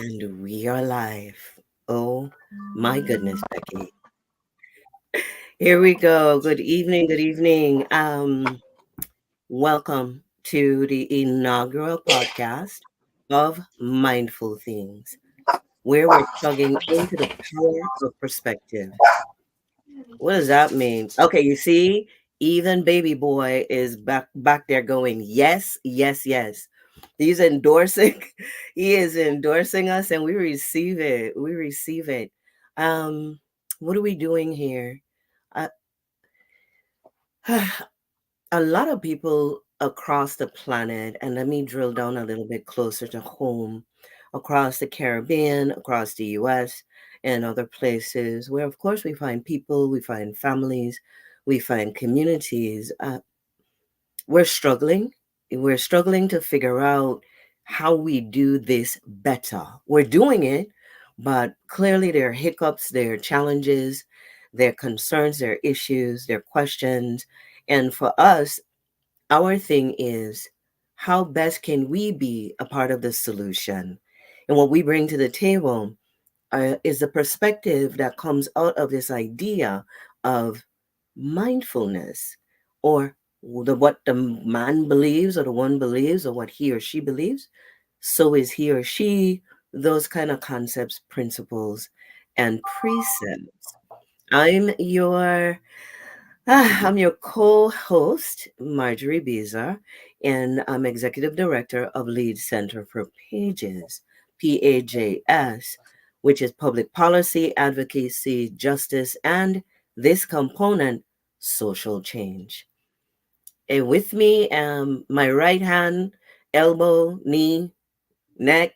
And we are live. Oh my goodness, Becky. Here we go. Good evening. Good evening. Welcome to the inaugural podcast of Mindful Things, where we're plugging into the power of perspective. What does that mean? Okay, you see, even baby boy is back there going, yes, yes, yes. He's endorsing, he is endorsing us, and we receive it. We receive it. Um, what are we doing here? Uh, a lot of people across the planet, and let me drill down a little bit closer to home, across the Caribbean, across the US, and other places where, of course, we find people, we find families, we find communities. We're struggling. We're struggling to figure out how we do this better. We're doing it, but clearly there are hiccups, there are challenges, there are concerns, there are issues, there are questions. And for us, our thing is how best can we be a part of the solution? And what we bring to the table is the perspective that comes out of this idea of mindfulness, or what the man believes or the one believes or what he or she believes, so is he or she. Those kind of concepts, principles, and precepts. I'm your co-host, Marjorie Beezer, and I'm executive director of Lead Center for Pages, PAJS, which is public policy, advocacy, justice, and this component, social change. And with me, my right hand, elbow, knee, neck,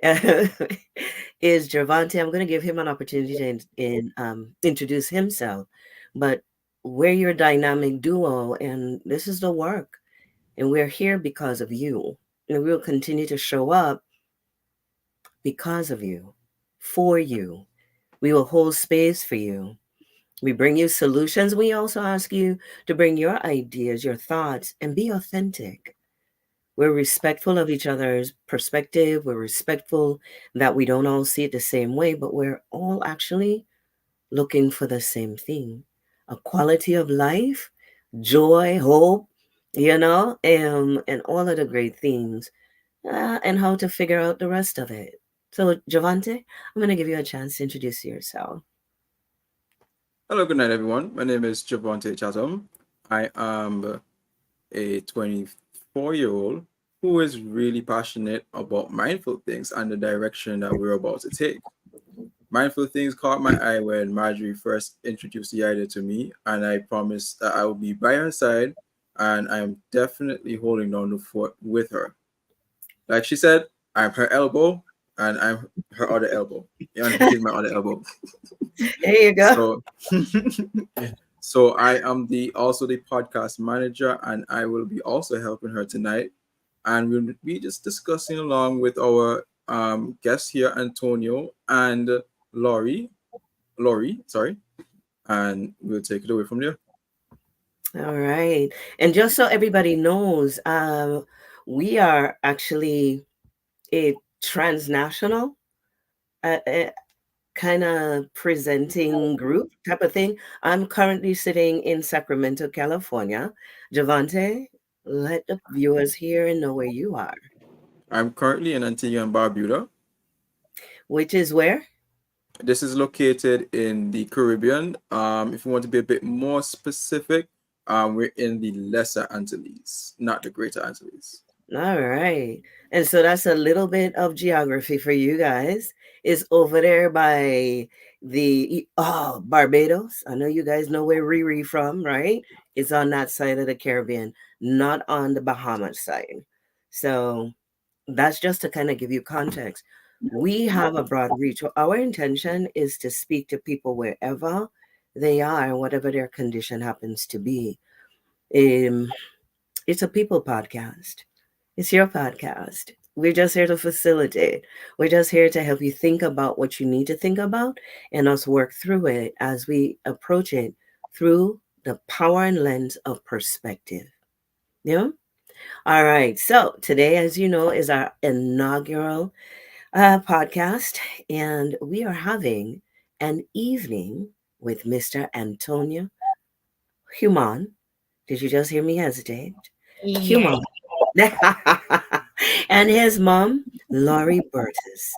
is Gervonta. I'm going to give him an opportunity to introduce himself. But we're your dynamic duo, and this is the work. And we're here because of you. And we'll continue to show up because of you, for you. We will hold space for you. We bring you solutions. We also ask you to bring your ideas, your thoughts, and be authentic. We're respectful of each other's perspective. We're respectful that we don't all see it the same way, but we're all actually looking for the same thing: a quality of life, joy, hope, and all of the great things, and how to figure out the rest of it. So, Javante, I'm going to give you a chance to introduce yourself. Hello, good night, everyone. My name is Javonte Chatham. I am a 24-year-old who is really passionate about mindful things and the direction that we're about to take. Mindful things caught my eye when Marjorie first introduced the idea to me, and I promised that I will be by her side, and I'm definitely holding down the fort with her. Like she said, I'm her elbow, and I'm her other elbow. And she's my other elbow. There you go. So So I am the also the podcast manager, and I will be also helping her tonight. And we'll be just discussing along with our guests here, Antonio and Laurie, sorry, and we'll take it away from there. All right. And just so everybody knows, we are actually a transnational kind of presenting group type of thing. I'm currently sitting in Sacramento, California. Javante, let the viewers hear and know where you are, I'm currently in Antigua and Barbuda. which is where? This is located in the Caribbean. If you want to be a bit more specific, we're in the Lesser Antilles, not the Greater Antilles. All right. And so that's a little bit of geography for you guys. Is over there by Barbados. I know you guys know where Riri from, right? It's on that side of the Caribbean, not on the Bahamas side. So that's just to kind of give you context. We have a broad reach. Our intention is to speak to people wherever they are, whatever their condition happens to be. Um, it's a people podcast. It's your podcast. We're just here to facilitate. We're just here to help you think about what you need to think about and us work through it as we approach it through the power and lens of perspective. Yeah? All right. So today, as you know, is our inaugural podcast, and we are having an evening with Mr. Antonio Human. Did you just hear me hesitate? Yeah. Human. And his mom, Laurie Burtis.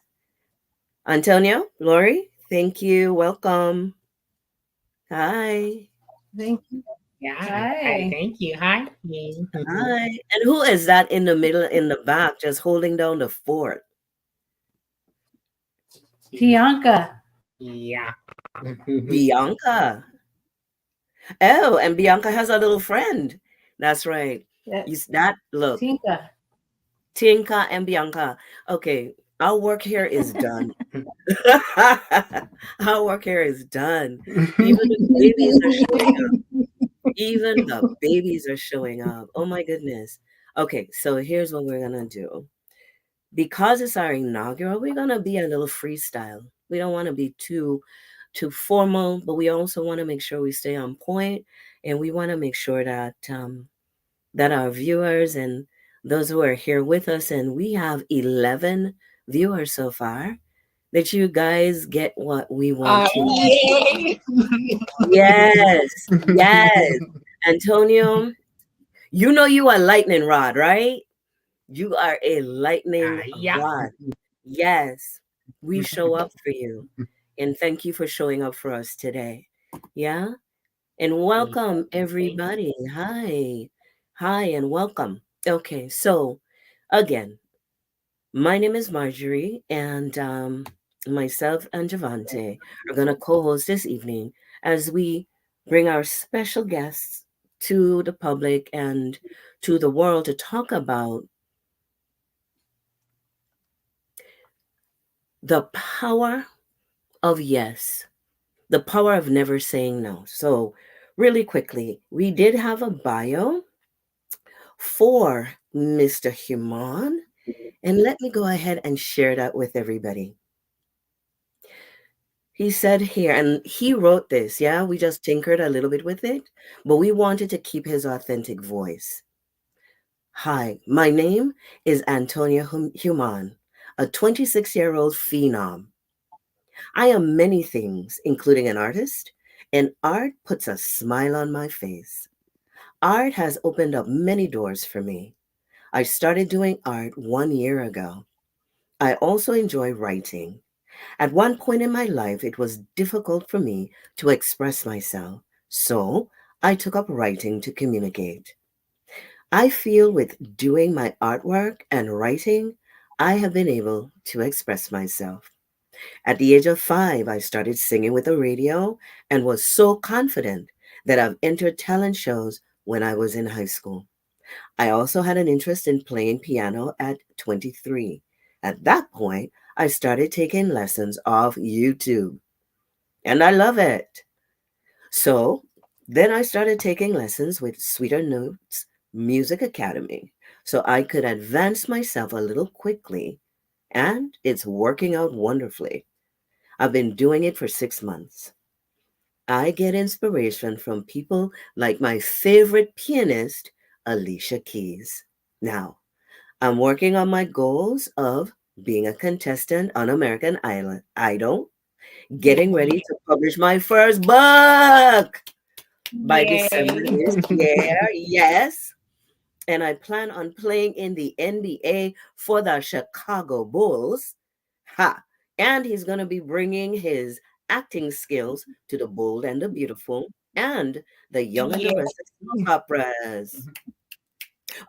Antonio, Laurie, thank you. Welcome. Hi. Thank you. Yeah, I Hi. thank you. Hi. Yeah. Hi. And who is that in the middle, in the back, just holding down the fort? Bianca. Yeah. Bianca. Oh, and Bianca has a little friend. That's right. That That look, Tinka. Tinka and Bianca. Okay, our work here is done. Our work here is done. Even the babies are showing up. Even the babies are showing up. Oh my goodness. Okay, so here's what we're gonna do. Because it's our inaugural, we're gonna be a little freestyle. We don't want to be too formal, but we also want to make sure we stay on point, and we want to make sure that that our viewers and those who are here with us, and we have 11 viewers so far, that you guys get what we want to. Yay. Yes, yes. Antonio, you know you are lightning rod, right? You are a lightning Yeah. rod. Yes, we show up for you. And thank you for showing up for us today. Yeah? And welcome, Thank you. everybody. Hi. Hi, and welcome. Okay, so again, my name is Marjorie, and myself and Javante are going to co host this evening as we bring our special guests to the public and to the world to talk about the power of yes, the power of never saying no. So, really quickly, we did have a bio for Mr. Human, and let me go ahead and share that with everybody. He said here, and he wrote this, yeah, we just tinkered a little bit with it, but we wanted to keep his authentic voice. Hi, my name is Antonia Human, a 26-year-old phenom. I am many things, including an artist, and art puts a smile on my face. Art has opened up many doors for me. I started doing art 1 year ago. I also enjoy writing. At one point in my life, it was difficult for me to express myself, so I took up writing to communicate. I feel with doing my artwork and writing, I have been able to express myself. At the age of 5, I started singing with the radio and was so confident that I've entered talent shows when I was in high school. I also had an interest in playing piano at 23. At that point, I started taking lessons off YouTube, and I love it. So then I started taking lessons with Sweeter Notes Music Academy so I could advance myself a little quickly, and it's working out wonderfully. I've been doing it for 6 months. I get inspiration from people like my favorite pianist, Alicia Keys. Now, I'm working on my goals of being a contestant on American Idol, getting ready to publish my first book by December Yay. this year. Yes. And I plan on playing in the NBA for the Chicago Bulls. Ha! And he's going to be bringing his acting skills to the bold and the beautiful and the young and the Yeah. restless soap operas.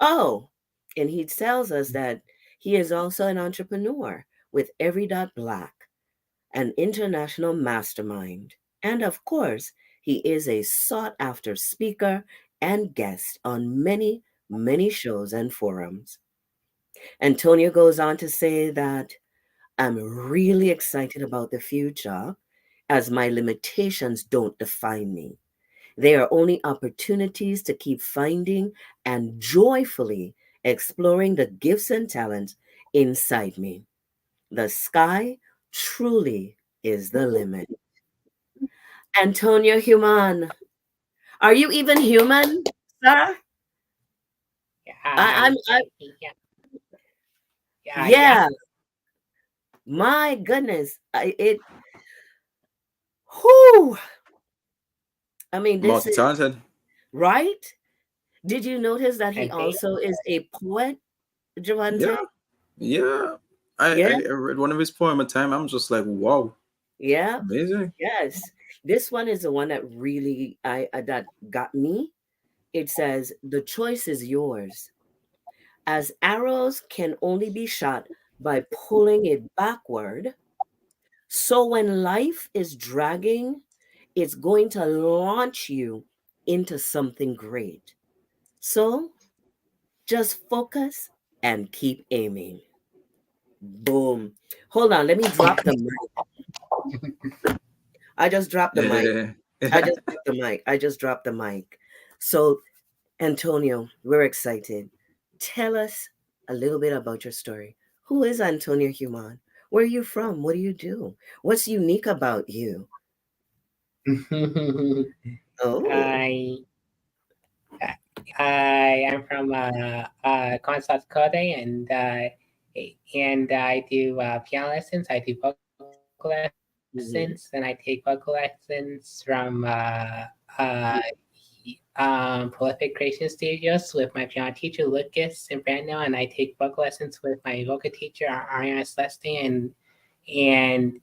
Oh, and he tells us that he is also an entrepreneur with Every Dot Black, an international mastermind. And of course, he is a sought after speaker and guest on many, many shows and forums. Antonio goes on to say that I'm really excited about the future as my limitations don't define me. They are only opportunities to keep finding and joyfully exploring the gifts and talents inside me. The sky truly is the limit. Antonio Human, are you even human, sir? Yeah. I Yeah. Yeah. Yeah. yeah. My goodness, whoo, I mean, this is Multi-talented. right. Did you notice that he And thank also is a poet, Yeah, Javante? yeah. I read one of his poem a time. I'm just like, wow, Yeah, amazing. yes. This one is the one that really that got me. It says, "The choice is yours, as arrows can only be shot by pulling it backward. So when life is dragging, it's going to launch you into something great. So just focus and keep aiming." Boom. Hold on, let me drop the mic. I just dropped the mic. Yeah. I just dropped the mic. I just dropped the mic. So, Antonio, we're excited. Tell us a little bit about your story. Who is Antonio Human? Where are you from? What do you do? What's unique about you? you. Oh, I I am from South Dakota, and I do piano lessons. I do vocal lessons, and I take mhm, vocal lessons from Prolific Creation Studios with my piano teacher Lucas and Brando, and I take vocal lessons with my vocal teacher Ariana Celeste, and and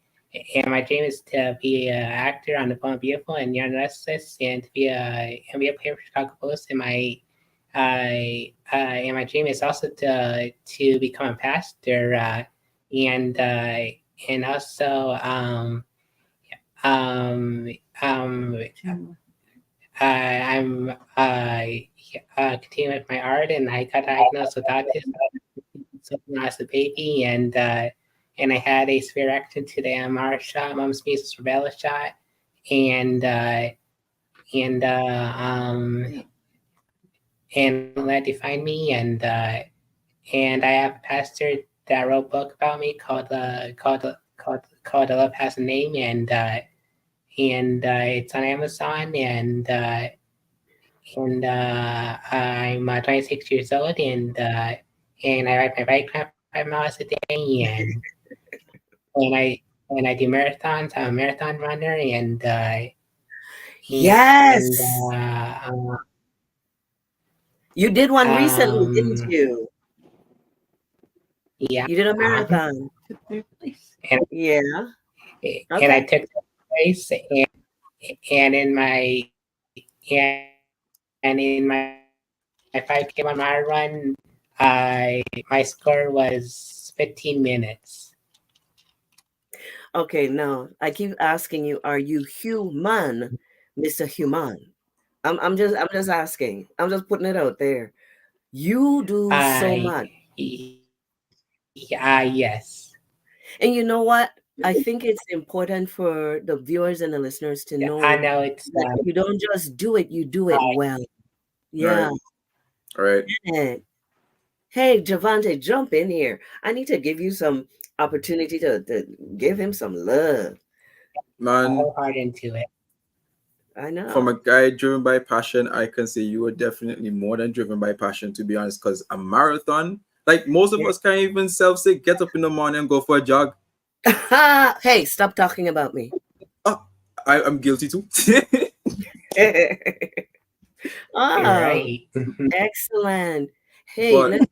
my dream is to be an actor on The Phone Beautiful and Young Restless, and to be a NBA player for Chicago Bulls. And my dream is also to become a pastor, and also um, um, I'm continuing with my art, and I got diagnosed with autism when I was a baby, and I had a severe reaction to the MR shot, mom's measles rubella shot, and and uh, um, and I don't let it define me, and I have a pastor that wrote a book about me called "The Love Has a Name," and it's on Amazon, and I'm 26 years old, and I ride my bike 5 miles a day, and I do marathons. I'm a marathon runner, and yes. You did one recently, didn't um you? yeah, You did a marathon. and Yeah. and Okay. I took the place, and in my and in my 5K one mile run, my score was 15 minutes. Okay, now I keep asking you, are you human, Mr. Human? I'm just asking. I'm just putting it out there. You do so I much. Yes. And you know what? I think it's important for the viewers and the listeners to I know know it's that you don't just do it, you do it uh, well. Right. Yeah. Right. Hey, hey, Javante, jump in here. I need to give you some opportunity to give him some love. a Man, whole heart into it. I from know. a guy driven by passion, I can say you are definitely more than driven by passion, to be honest, because a marathon, like most of Yeah. us can't even self say get up in the morning and go for a jog. Hey, stop talking about me. Oh, I'm guilty too. You're Oh, right. excellent. Hey, But let's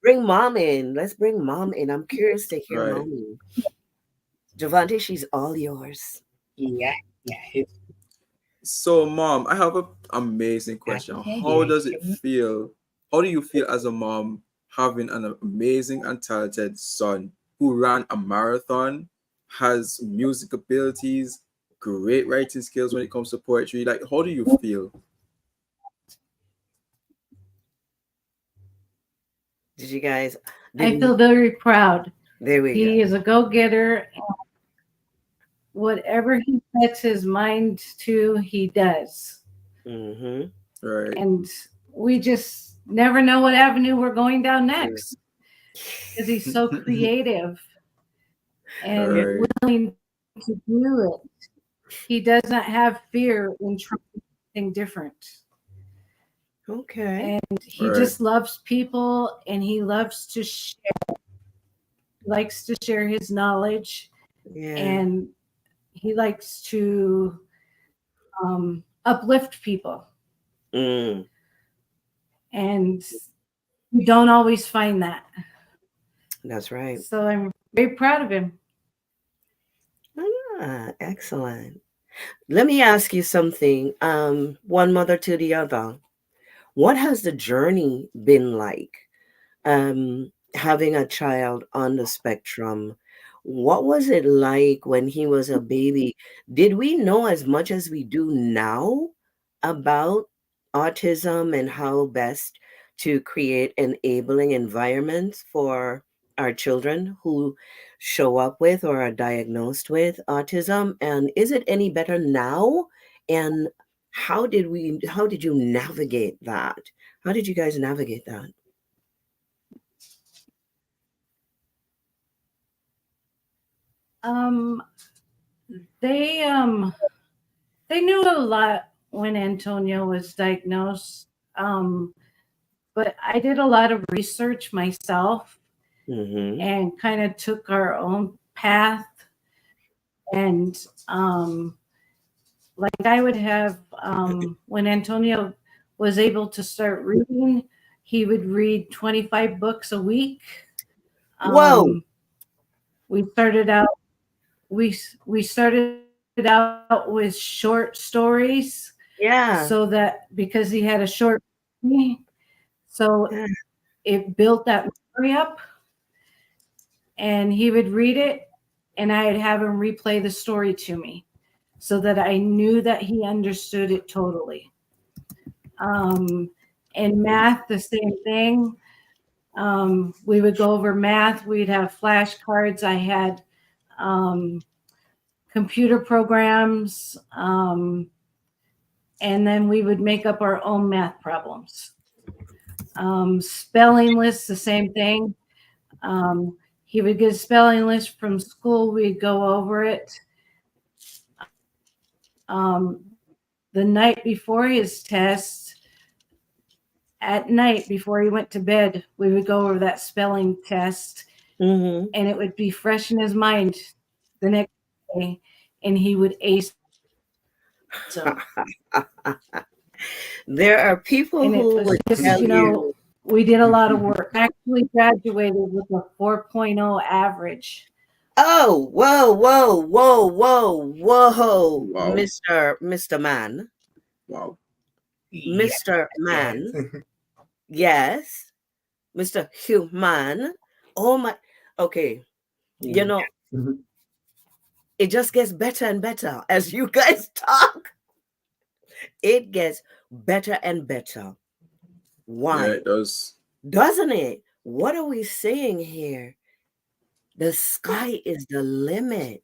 bring mom in. Let's bring mom in. I'm curious to hear right. mommy. Javante, she's all yours. Yeah, yeah. It's So mom, I have an amazing question. happy. How Yeah, does it feel? How do you feel as a mom having an amazing and talented son who ran a marathon, has music abilities, great writing skills when it comes to poetry? Like, how do you feel? Did you guys I didn't feel very proud. there we go. He is a go-getter. Whatever he sets his mind to, he does. Mm-hmm. Right, And we just never know what avenue we're going down True. next because he's so creative and Yeah. right, willing to do it. He does not have fear in trying something different. Okay. And he right, just loves people and he loves to share. likes to share his knowledge, Yeah. and he likes to uplift people. Mm, And you don't always find that. that's right. So I'm very proud of him. Excellent. Let me ask you something. One mother to the other. What has the journey been like? Having a child on the spectrum. What was it like when he was a baby? Did we know as much as we do now about autism and how best to create enabling environments for our children who show up with or are diagnosed with autism? And is it any better now? And how did you navigate that? How did you guys navigate that? Um, they they knew a lot when Antonio was diagnosed, but I did a lot of research myself Mm-hmm. and kind of took our own path. And like I would have, when Antonio was able to start reading, he would read 25 books a week. Whoa. We started out we started out with short stories, so Yeah. that because he had a short memory, so Yeah. it built that memory up, and he would read it, and I'd have him replay the story to me so that I knew that he understood it totally. Um, in math, the same thing. We would go over math. We'd have flashcards. I had um, computer programs, and then we would make up our own math problems. Spelling lists, the same thing. Um, he would get a spelling list from school. We'd go over it. The night before his test, at night before he went to bed, we would go over that spelling test, Mm-hmm. and it would be fresh in his mind the next day, and he would ace them. There are And it people was who would just, tell you, we did a lot of work. Actually graduated with a 4.0 average. oh, whoa, whoa, whoa, whoa, whoa, Wow. Mr. Man, Wow. Yes, Mr. yes. Man, yes, Mr. Human. Oh my, okay, you know, it just gets better and better as you guys talk. It gets better and better. Yeah, Why? it does. Doesn't it? What are we saying here? The sky is the limit.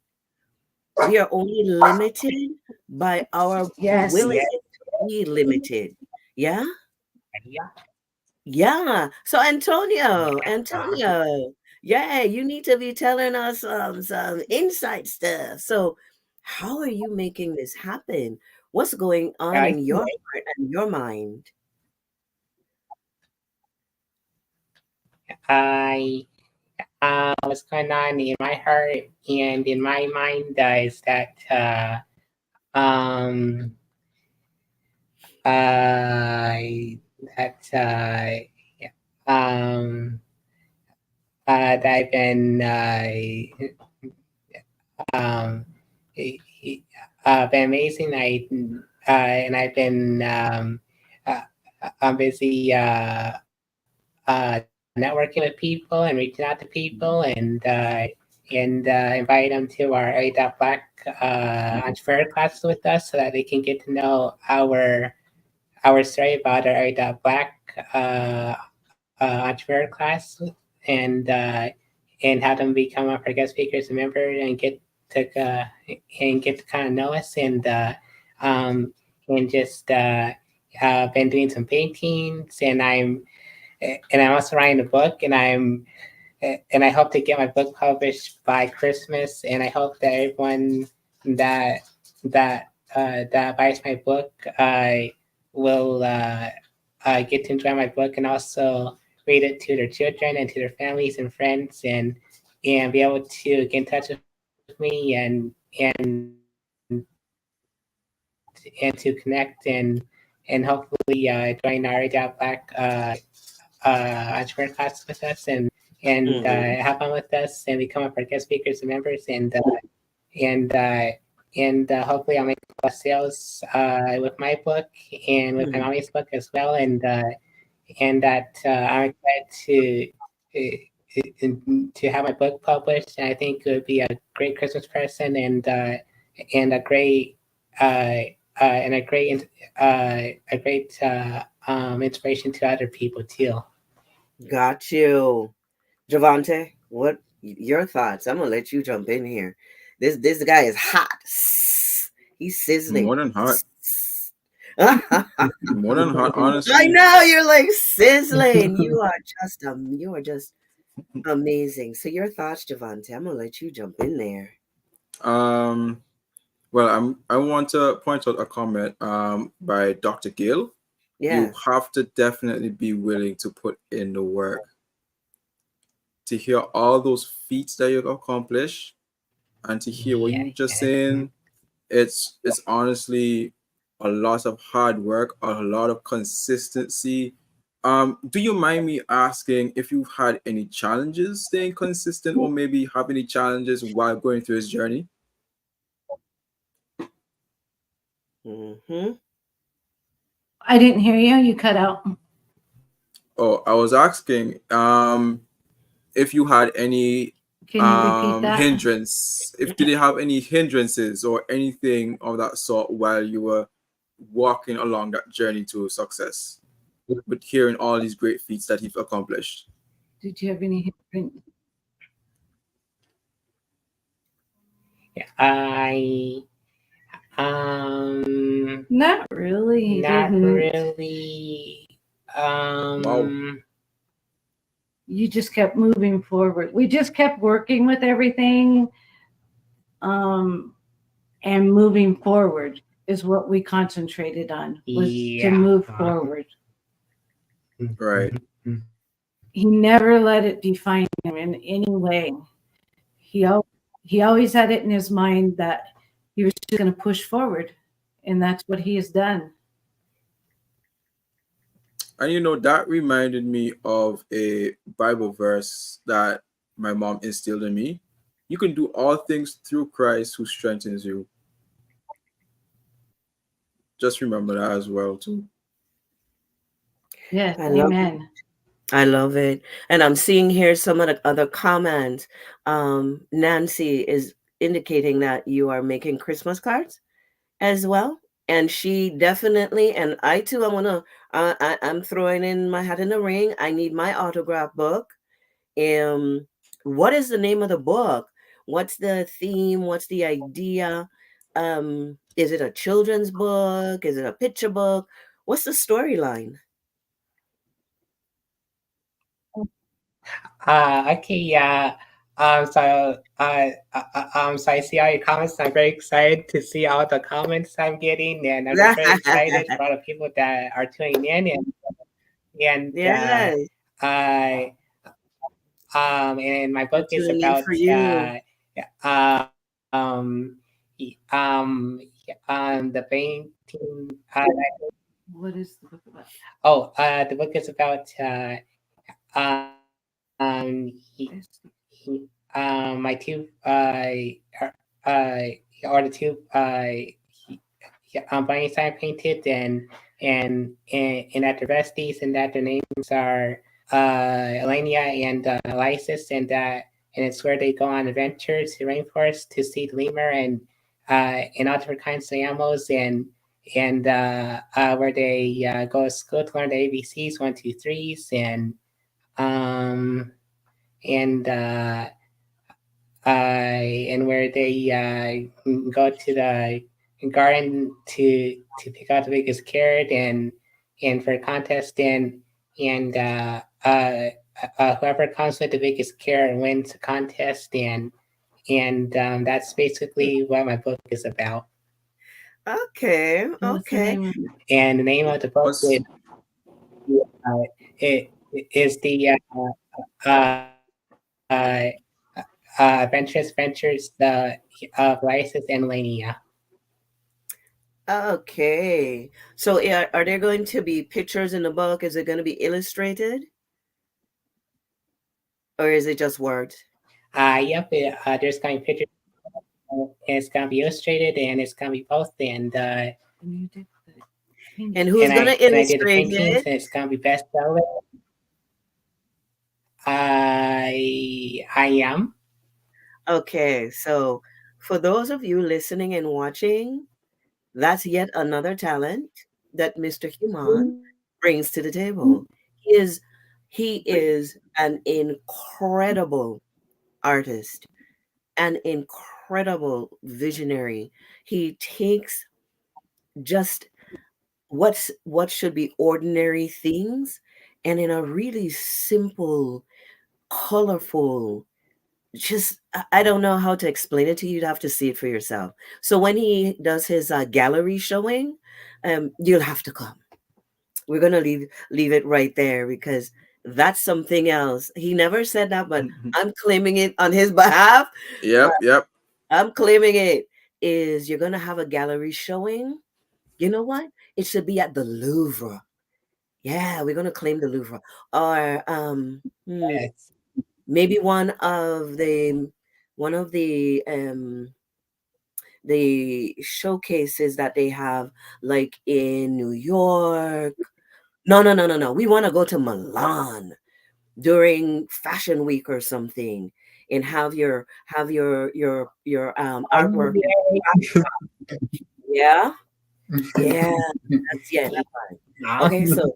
We are only limited by our Yes. willingness Yes. to be limited. Yeah? Yeah. Yeah. So Antonio, yeah, you need to be telling us some inside stuff. So how are you making this happen? What's going on I in your heart and your mind? I what's going on in my heart and in my mind is that um that um that I've been um been amazing. And I've been uh, I'm busy networking with people and reaching out to people and invite them to our A Black entrepreneur class with us so that they can get to know our story about our A Black uh, entrepreneur class and uh, and have them become our guest speakers and member to uh, and get to kind of know us um, and just been doing some paintings and I'm also writing a book and I hope to get my book published by Christmas and I hope that everyone that that that buys my book will get to enjoy my book and also read it to their children and to their families and friends and be able to get in touch with me and to connect and hopefully join our Age Black entrepreneur class with us and have fun with us and become our guest speakers and members and hopefully I'll make a lot of sales with my book and with my mommy's book as well and that I'm excited to have my book published and I think it would be a great Christmas present and a great and a great inspiration to other people too. Got you. Javante, what your thoughts? I'm gonna let you jump in here. This guy is hot. He's sizzling. More than hot. I More than hot, honestly. know you're like sizzling. You are just amazing. So your thoughts, Javante? I'm gonna let you jump in there. Well, I want to point out a comment by Dr. Gill. Yeah. You have to definitely be willing to put in the work. To hear all those feats that you've accomplished and to hear what you just saying, it's honestly a lot of hard work, a lot of consistency. Do you mind me asking if you've had any challenges staying consistent or maybe have any challenges while going through this journey? Mm-hmm. I didn't hear you. You cut out. Oh, I was asking if you had any Can you repeat that? hindrance, if did you have any hindrances or anything of that sort while you were walking along that journey to success with hearing all these great feats that you've accomplished? Did you have any hindrance? Not really. Not Didn't. really. Wow. You just kept moving forward. We just kept working with everything, and moving forward is what we concentrated on, was to move forward. Right. He never let it define him in any way. He always had it in his mind that he was just going to push forward, and that's what he has done. And you know, that reminded me of a Bible verse that my mom instilled in me. You can do all things through Christ who strengthens you. Just remember that as well, too. Yes, I love amen. it. I love it. And I'm seeing here some of the other comments. Nancy is indicating that you are making Christmas cards as well. And she definitely, and I too, I'm throwing in my hat in the ring. I need my autograph book. What is the name of the book? What's the theme? What's the idea? Is it a children's book? Is it a picture book? What's the storyline? Okay, yeah. So I see all your comments. I'm very excited to see all the comments I'm getting, and I'm just very excited for all the people that are tuning in, and Yes. and my book is tuning in about for you. The painting. What is the book about? Oh, the book is about my two or the two Einstein painted and at the besties and that their names are Elenia and Lysis and it's where they go on adventures to rainforest to see the lemur and all different kinds of animals and where they go to school to learn the ABCs 1, 2, 3s and where they go to the garden to pick out the biggest carrot and for a contest and whoever comes with the biggest carrot wins the contest and that's basically what my book is about. Okay. What's the name of it? And the name of the book is the Adventurous Ventures of Lysis and Lania. Okay. So are there going to be pictures in the book? Is it going to be illustrated? Or is it just words? Yep, there's going to be pictures. It's going to be illustrated and it's going to be both. And who's going to and I did the illustrate paintings it? and it's going to be bestseller. I am. Okay. So for those of you listening and watching, that's yet another talent that Mr. Humann brings to the table. He is an incredible artist, an incredible visionary. He takes just what should be ordinary things and in a really simple, colorful, just I don't know how to explain it to you. You'd have to see it for yourself. So when he does his gallery showing, you'll have to come. We're gonna leave it right there because that's something else. He never said that, but I'm claiming it on his behalf. Yep, yep. I'm claiming it. Is you're gonna have a gallery showing? You know what? It should be at the Louvre. Yeah, we're gonna claim the Louvre, or Yes. maybe one of the showcases that they have like in New York. No, no, no, no, no. We want to go to Milan during Fashion Week or something and have your artwork. Yeah, yeah, that's yeah, that's fine. Okay, so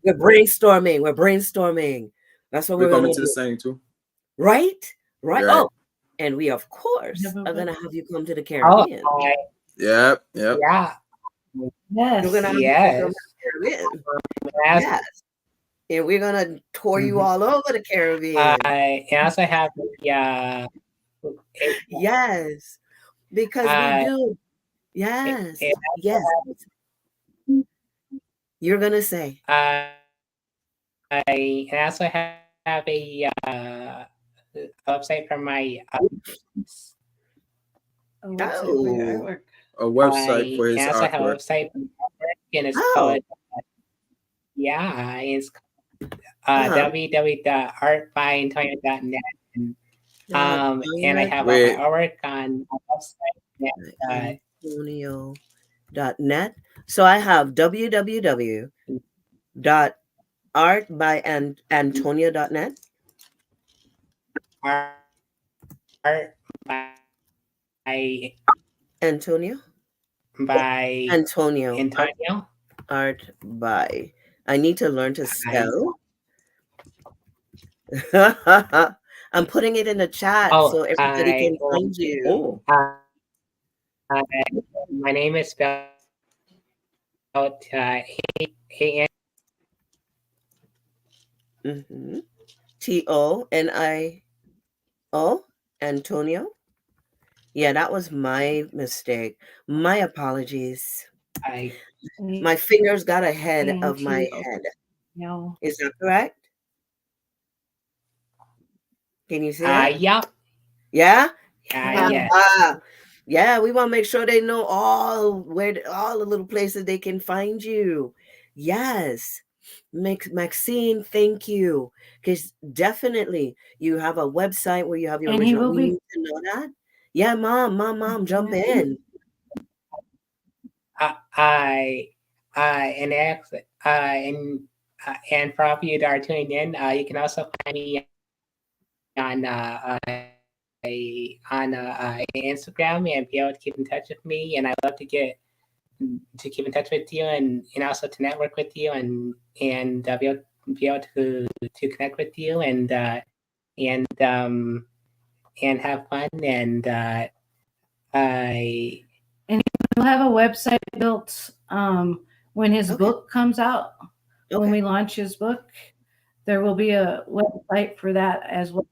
we're brainstorming. We're brainstorming. That's what We're we're gonna coming to the do. signing too. Right? Right. Right. Oh, and we of course are gonna have you come to the Oh, Caribbean. Yep, yep. yeah. We're gonna have you come to Yes. the Caribbean. Yes. Yes. And we're gonna tour you all over the Caribbean. I also have the Yes. Because we do. Yes. it Yes. You're gonna say. I also have a website for my A website for your Oh. artwork. A website for I his also have a artwork. website for my artwork, and it's Oh. called it's Uh-huh. www.artbyantonio.net. And I have all my Wait. artwork on my website. And, Antonio.net. So I have www.artbyantonio.net. art Antonio? by Antonio. Antonio. Art by. I need to learn to spell. I'm putting it in the chat Oh, so everybody can find you. Oh, My name is spelled A-N. Mm-hmm. Tonio, Antonio. Yeah, that was my mistake. My apologies. My fingers got ahead of my head. No. Is that correct? Can you see it? Yeah. Yeah? Yes. Yeah, we want to make sure they know all the little places they can find you. Yes. Maxine, thank you. Because definitely you have a website where you have your And he original. will We be need to know that. Yeah, mom, jump in. And actually, and for all of you that are tuning in, you can also find me on Instagram and be able to keep in touch with me. And I love to keep in touch with you and also to network with you and be able to connect with you and have fun and We'll have a website built when his book comes out. When we launch his book, there will be a website for that as well.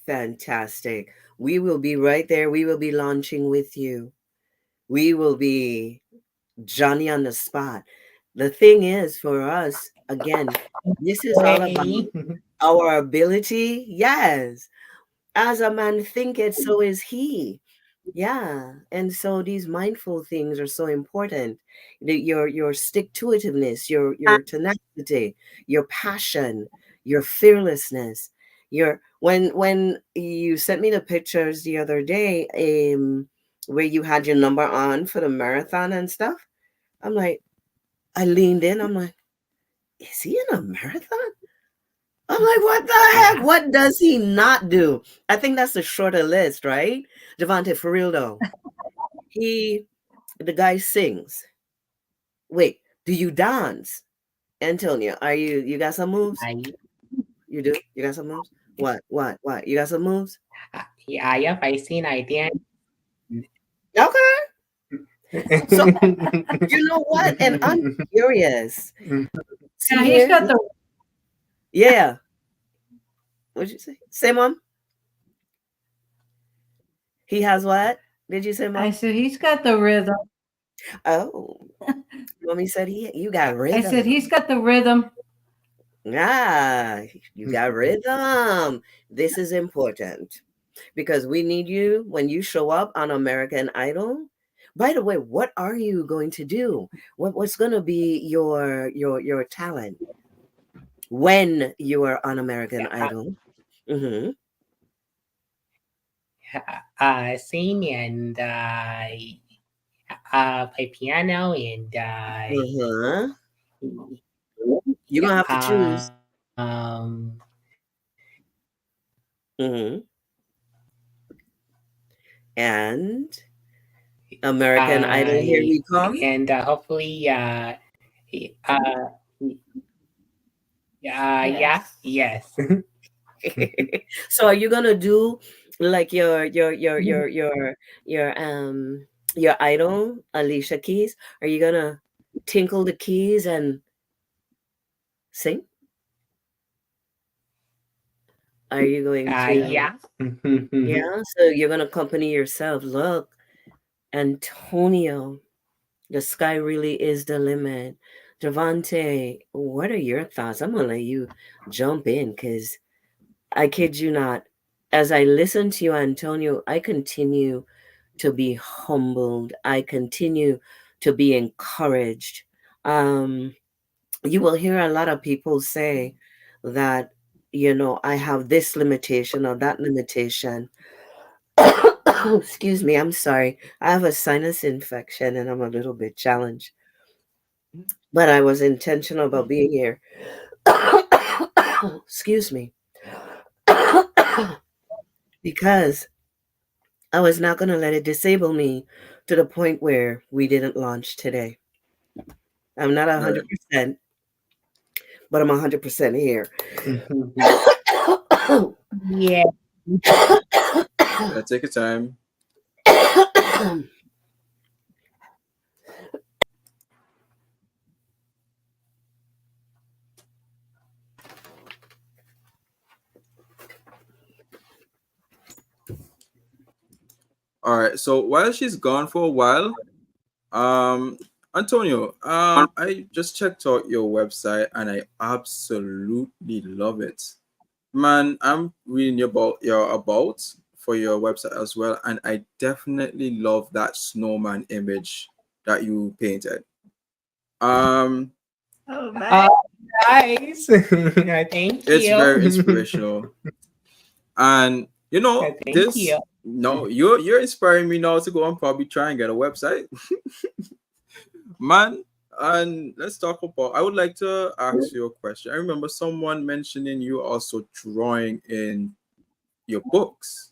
Fantastic. We will be right there. We will be launching with you. We will be Johnny on the spot. The thing is, for us, again, this is all about our ability. Yes. As a man thinketh, so is he. Yeah, and so these mindful things are so important. Your stick to itiveness, your tenacity, your passion, your fearlessness. Your when you sent me the pictures the other day, where you had your number on for the marathon and stuff. I'm like, I leaned in. I'm like, is he in a marathon? I'm like, what the heck? Yeah. What does he not do? I think that's the shorter list, right? Javante, for real though. He The guy sings. Wait, do you dance? Antonio, you got some moves? I, You do? You got some moves? What? What? You got some moves? yeah, yep, I seen idea. Okay. So you know what? And I'm curious. Yeah, See he's here? got the Yeah. What'd you say? Say, mom? He has what? Did you say, I mom? said he's got the rhythm. Oh, mommy said you got I said he's rhythm. got the rhythm. Ah, you got rhythm. This is important because we need you when you show up on American Idol. By the way, what are you going to do? What's going to be your talent when you are on American Yeah, Idol? Mm-hmm. sing and play piano and Uh-huh. You're gonna have to choose. um, Mm-hmm. And American Idol, here we come. and hopefully uh, yeah, Yes. yes. So are you gonna do like your your idol, Alicia Keys? Are you gonna tinkle the keys and sing? Are you going to? Yeah. Yeah, so you're gonna accompany yourself. Look, Antonio, the sky really is the limit. Javante, what are your thoughts? I'm gonna let you jump in because I kid you not. As I listen to you, Antonio, I continue to be humbled. I continue to be encouraged. Um, you will hear a lot of people say that, I have this limitation or that limitation. Excuse me, I'm sorry. I have a sinus infection and I'm a little bit challenged, but I was intentional about being here. Excuse me. Because I was not going to let it disable me to the point where we didn't launch today. I'm not Right. 100%, but I'm 100% here. Yeah. Yeah, take your time. All right. So while she's gone for a while, um, Antonio, I just checked out your website and I absolutely love it. Man, I'm reading your about for your website as well, and I definitely love that snowman image that you painted. Um, Oh, Oh, nice. nice. Thank it's you. very inspirational. And Thank you. this no, you're inspiring me now to go and probably try and get a website. Man, and let's talk about I would like to ask you a question. I remember someone mentioning you also drawing in your books.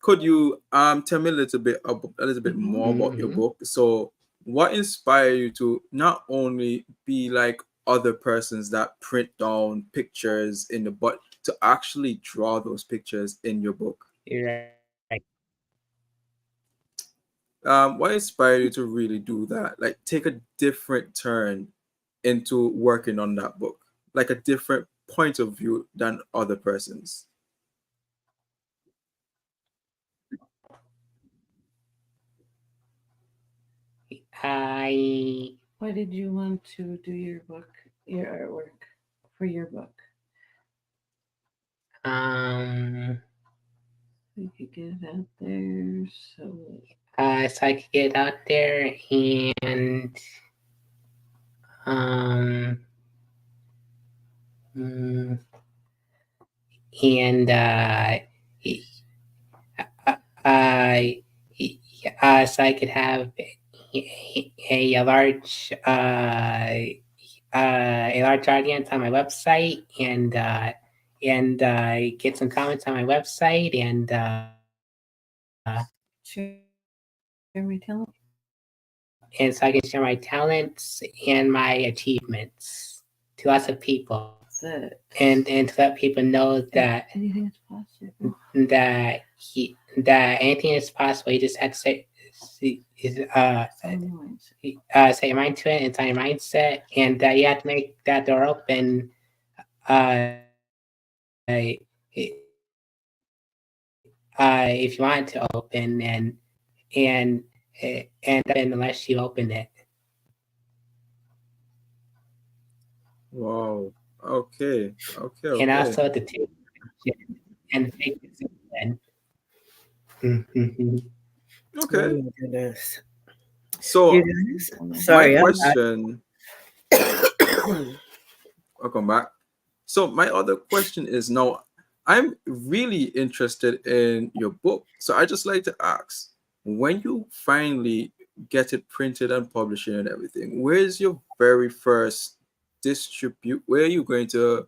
Could you tell me a little bit more about your Mhm. book? So what inspired you to not only be like other persons that print down pictures in the but to actually draw those pictures in your book? You're right. What inspired you to really do that? Like take a different turn into working on that book, like a different point of view than other persons. I Why did you want to do your book, your artwork for your book? Um, We could get it out there. so I could get out there and um, mm, and I so I could have a large a large audience on my website and get some comments on my website Share my talent. and so I can share my talents and my achievements to lots of people and to let people know that Anything is possible. that anything is possible. You just have to set your mind to it. It's on your mindset, and you have to make that door open. Uh, if you want it to open, and and unless you open it. Wow. Okay. Okay. And Okay. also the two and fake discipline. Okay. Oh my goodness. You So guys, my sorry, question, welcome back. So my other question is now, I'm really interested in your book. So I just like to ask, when you finally get it printed and published and everything, where's your very first distribute? Where are you going to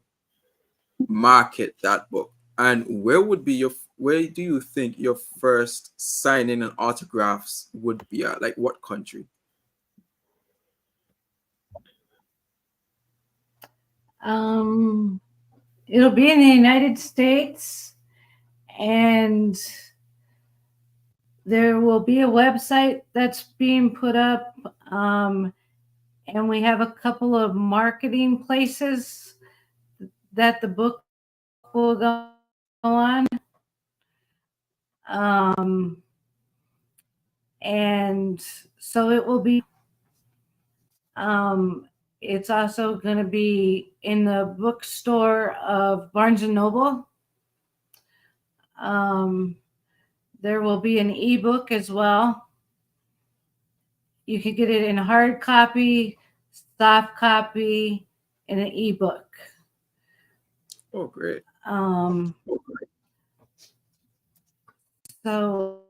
market that book? And where do you think your first signing and autographs would be at? Like what country? Um, it'll be in the United States, and there will be a website that's being put up. And we have a couple of marketing places that the book will go on. Um, and so it will be. Um, it's also going to be in the bookstore of Barnes and Noble. Um, there will be an ebook as well. You can get it in hard copy, soft copy, and an ebook. Oh, great. Um, so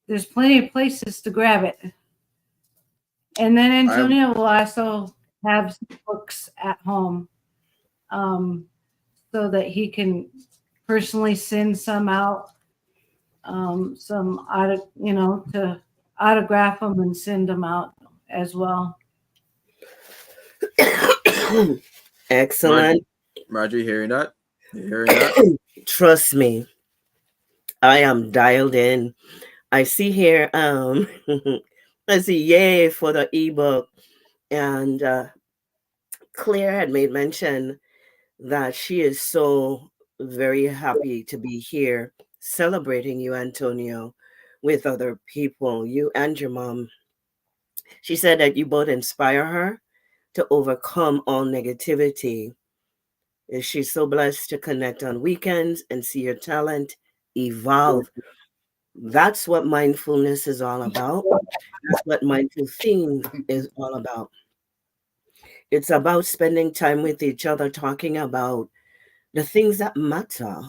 there's plenty of places to grab it. And then I'm Antonio will also have some books at home, so that he can personally send some out, to autograph them and send them out as well. excellent. Marjorie, hearing that? You hearing that? Trust me, I am dialed in. I see here, I see yay for the ebook. And Claire had made mention that she is so very happy to be here celebrating you, Antonio, with other people, you and your mom. She said that you both inspire her to overcome all negativity. She's so blessed to connect on weekends and see your talent evolve. That's what mindfulness is all about. That's what mindful theme is all about. It's about spending time with each other, talking about the things that matter.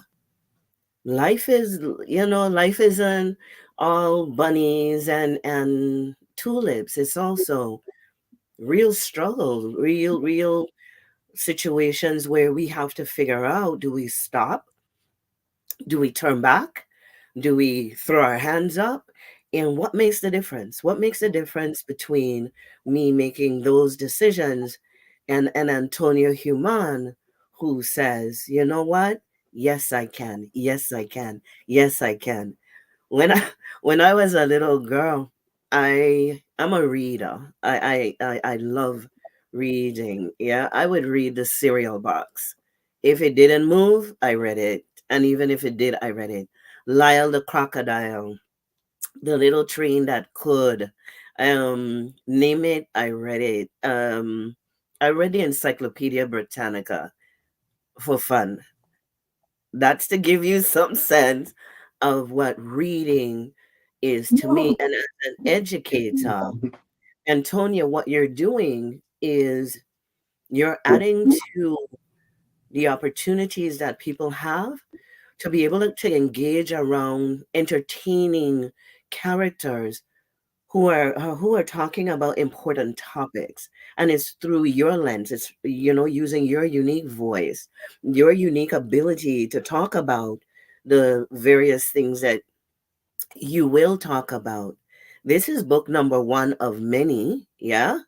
Life is, life isn't all bunnies and tulips. It's also real struggles, real situations where we have to figure out, do we stop? Do we turn back? Do we throw our hands up? And what makes the difference? What makes the difference between me making those decisions and Antonio Humann, who says, you know what? Yes, I can. Yes, I can. Yes, I can. When I when I was a little girl, I'm a reader. I love reading. Yeah, I would read the cereal box. If it didn't move, I read it. And even if it did, I read it. Lyle the crocodile, the little train that could. Name it, I read it. I read the Encyclopedia Britannica. for fun. That's to give you some sense of what reading is to me. And as an educator, Antonia, what you're doing is you're adding to the opportunities that people have to be able to engage around entertaining characters who are talking about important topics, and it's through your lens. It's, using your unique voice, your unique ability to talk about the various things that you will talk about. This is book number one of many, yeah.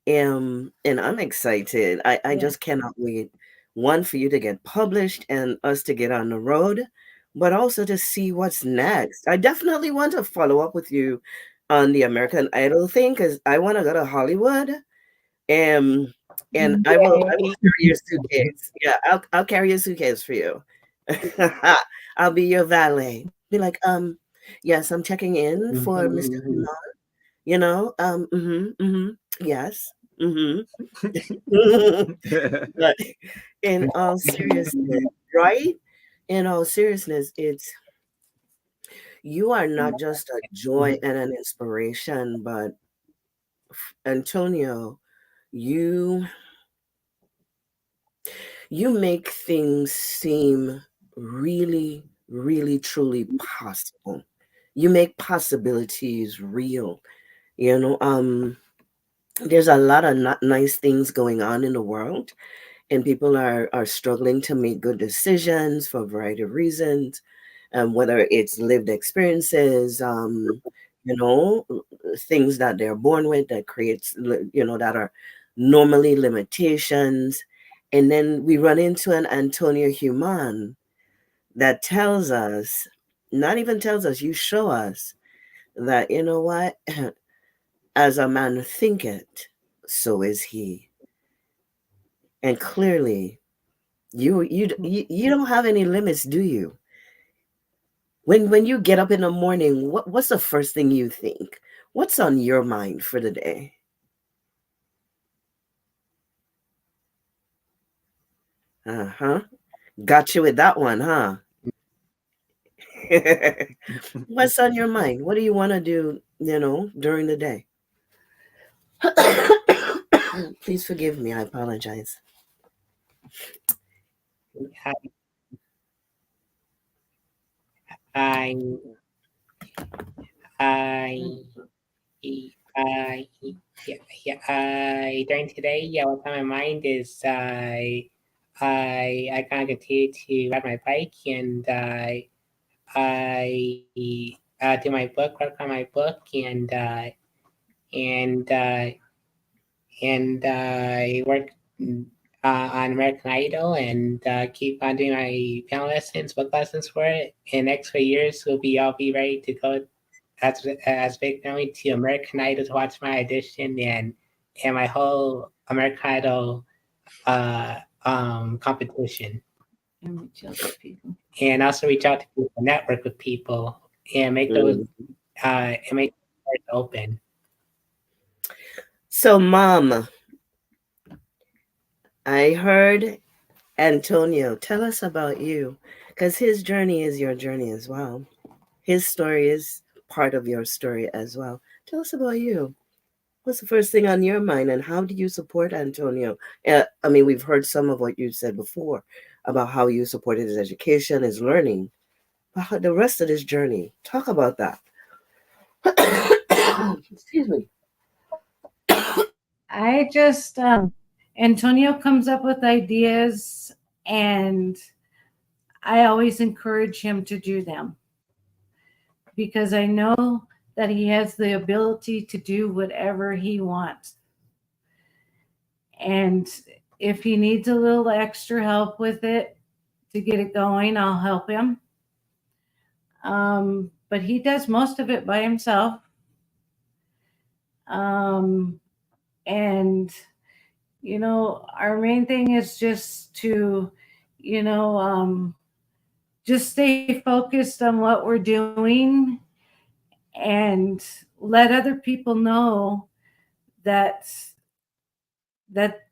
And I'm excited. I Yeah. just cannot wait. One, for you to get published and us to get on the road, but also to see what's next. I definitely want to follow up with you on the American Idol thing because I want to go to Hollywood. Um, and I will Yay. carry your suitcase. Yeah, I'll carry your suitcase for you. I'll be your valet. Be like, yes, I'm checking in for Mr. Humann. Yes. Mm-hmm. But in all seriousness, right? In all seriousness, you are not just a joy and an inspiration, but Antonio, you you make things seem really, really, truly possible. You make possibilities real. You know, there's a lot of not nice things going on in the world, and people are struggling to make good decisions for a variety of reasons, whether it's lived experiences, things that they're born with that that are normally limitations. And then we run into an Antonio Human that tells us, not even tells us, you show us that, you know what, as a man thinketh, so is he. And clearly, you don't have any limits, do you? When you get up in the morning, what's the first thing you think? What's on your mind for the day? Uh-huh. Got you with that one, huh? What's on your mind? What do you want to do, during the day? Please forgive me. I apologize. I, I, I, during today, what's on my mind is I kind of continue to ride my bike and I do my book, work on my book, and I work on American Idol and keep on doing my piano lessons, book lessons for it. In the next few years, I'll be ready to go as big family to American Idol to watch my audition and my whole American Idol competition. And reach out to people. And also reach out to people, network with people, and make those Mm. and make doors open. So, Mom, I heard Antonio. Tell us about you, because his journey is your journey as well. His story is part of your story as well. Tell us about you. What's the first thing on your mind, and how do you support Antonio? I mean, we've heard some of what you said before about how you supported his education, his learning, but the rest of his journey. Talk about that. Excuse me. I just Antonio comes up with ideas, and I always encourage him to do them because I know that he has the ability to do whatever he wants. And if he needs a little extra help with it to get it going, I'll help him. But he does most of it by himself. Um, and our main thing is just to, you know, just stay focused on what we're doing and let other people know that that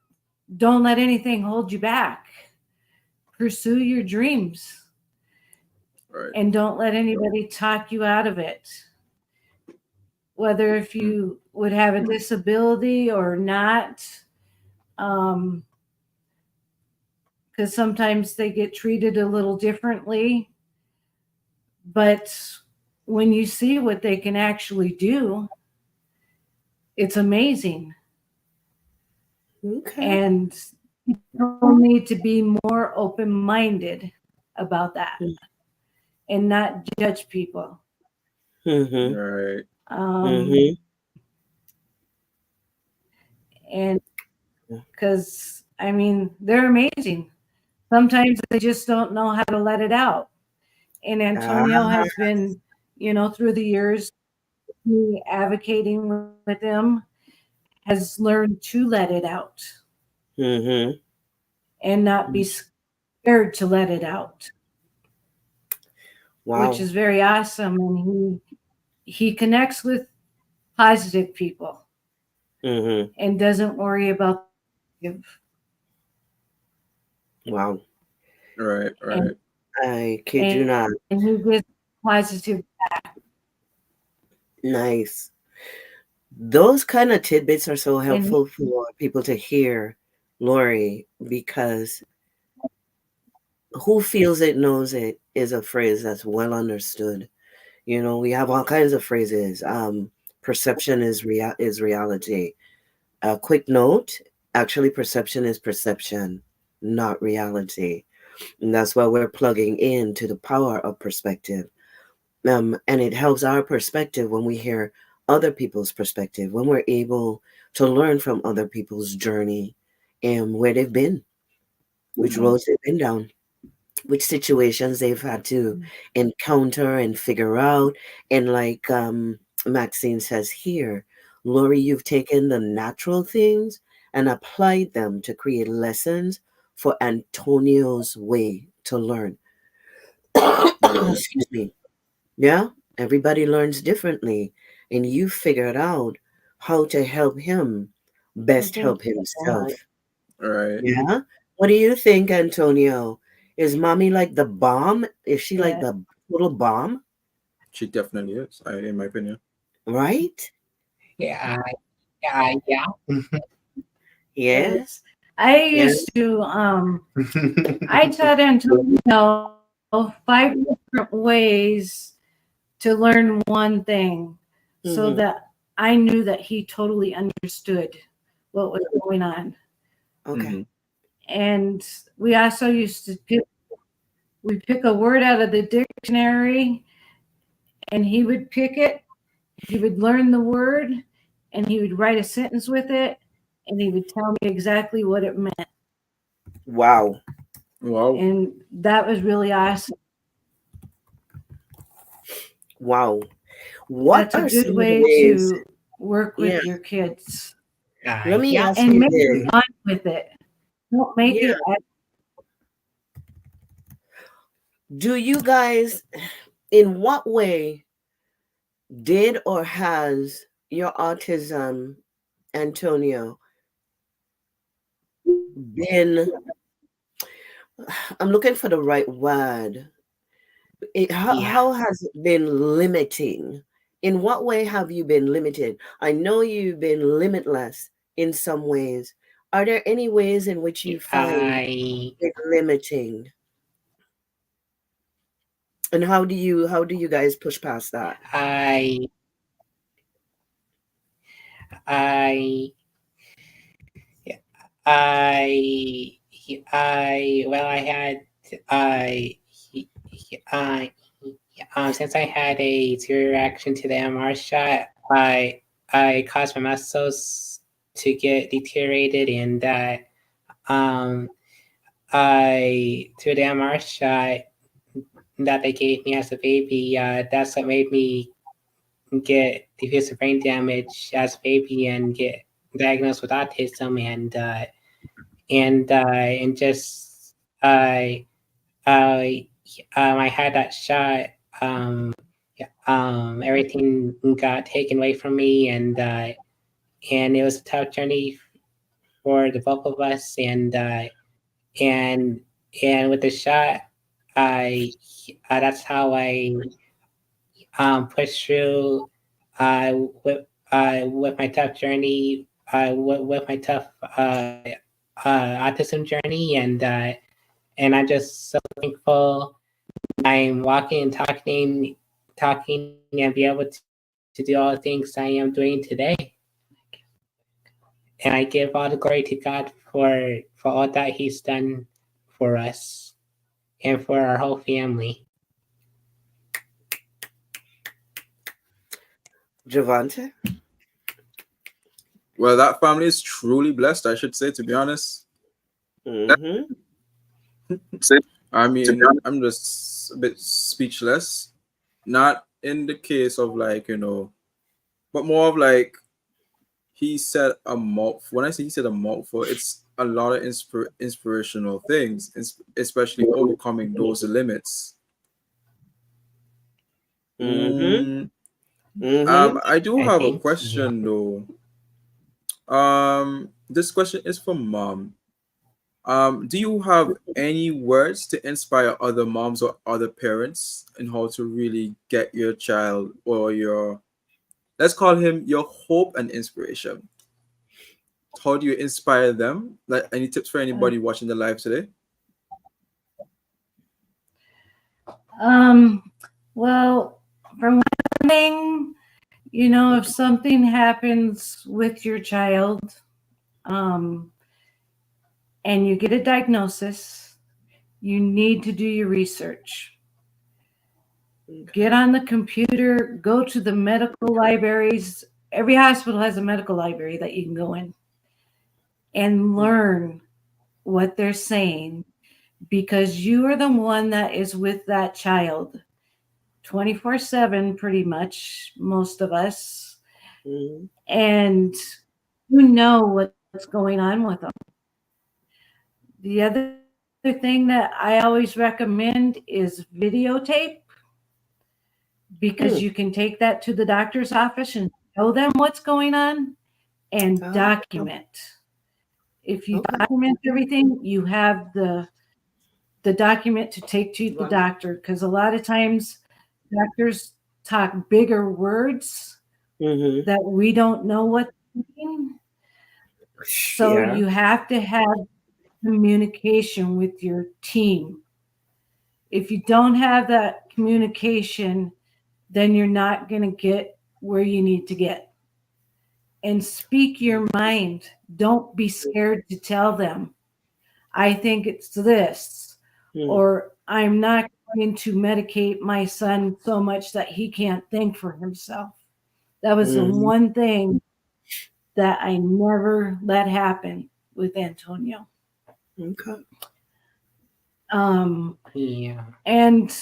don't let anything hold you back. pursue your dreams Right. and don't let anybody talk you out of it. Whether if you would have a disability or not, because sometimes they get treated a little differently. But when you see what they can actually do, it's amazing. Okay. And people need to be more open minded about that and not judge people. Mm-hmm. Right. Mm-hmm. And because, I mean, they're amazing. Sometimes they just don't know how to let it out. And Antonio Ah. has been, through the years, me advocating with him, has learned to let it out Mm-hmm. and not be scared to let it out, which Wow. is very awesome. And he connects with positive people Mm-hmm. and doesn't worry about Wow. Right. Right. and I kid you not. and he gets positive. Nice. Those kind of tidbits are so And helpful for people to hear, Lori, because who feels it knows it is a phrase that's well understood. We have all kinds of phrases. Perception is reality. A quick note, actually perception is perception, not reality. And that's why we're plugging into the power of perspective. And it helps our perspective when we hear other people's perspective, when we're able to learn from other people's journey and where they've been, which roads they've been down, which situations they've had to encounter and figure out. And like Maxine says here, Lori, you've taken the natural things and applied them to create lessons for Antonio's way to learn. Right. Excuse me. Yeah, everybody learns differently, and you figured out how to help him best help himself. Right. Yeah. What do you think, Antonio? Is mommy like the bomb? Is she like Yeah. the little bomb? She definitely is. In my opinion. Right? Yeah, yeah, yeah. Yes. I Yeah. used to I taught Antonio 5 different ways to learn one thing so Mm-hmm. that I knew that he totally understood what was going on. Okay. Mm-hmm. And we also used to pick a word out of the dictionary and he would pick it, he would learn the word, and he would write a sentence with it, and he would tell me exactly what it meant. Wow. Wow. And that was really awesome. Wow. What That's a are some good of the way ways? to work Yeah. with your kids Let me Yeah. ask and you make this. fun with it. Don't make Yeah. it. Do you guys, in what way did or has your autism, Antonio, been, I'm looking for the right word. Yeah. How has it been limiting? In what way have you been limited? I know you've been limitless in some ways. Are there any ways in which you find I it limiting? And how do you guys push past that? I I I had I since I had a severe reaction to the MR shot, I caused my muscles to get deteriorated, and I through the MR shot that they gave me as a baby, that's what made me get diffuse brain damage as a baby and get diagnosed with autism, and just I I had that shot. Everything got taken away from me, and it was a tough journey for the both of us, and and with the shot, I that's how I push through uh, with with my tough journey, with my tough autism journey, and I'm just so thankful I'm walking and talking and be able to do all the things I am doing today. And I give all the glory to God for all that He's done for us and for our whole family. Javante? Well, that family is truly blessed, I should say, to be honest. Mm-hmm. I mean, I'm just a bit speechless. Not in the case of like, but more of like he said a mouthful. When I say he said a mouthful, it's a lot of inspirational things, especially overcoming those limits. Mm-hmm. Mm, Mm-hmm. I do I have a think, yeah. question though. This question is for mom. Do you have any words to inspire other moms or other parents in how to really get your child or your, let's call him your hope and inspiration? How do you inspire them? Like any tips for anybody watching the live today? Um, well, for one thing, if something happens with your child, um, and you get a diagnosis, you need to do your research. Get on the computer, go to the medical libraries. Every hospital has a medical library that you can go in and learn what they're saying, because you are the one that is with that child 24/7, pretty much, most of us. Mm-hmm. And you know what's going on with them. The other thing that I always recommend is videotape, because you Mm. can take that to the doctor's office and show them what's going on and Oh, document. If you okay. document everything, you have the document to take to the doctor, because a lot of times doctors talk bigger words Mm-hmm. that we don't know what they mean. So Yeah. you have to have communication with your team. If you don't have that communication, then you're not going to get where you need to get. And speak your mind. Don't be scared to tell them, I think it's this, Mm-hmm. or I'm not going to medicate my son so much that he can't think for himself. That was the Mm-hmm. one thing that I never let happen with Antonio. Okay. Um, Yeah. and,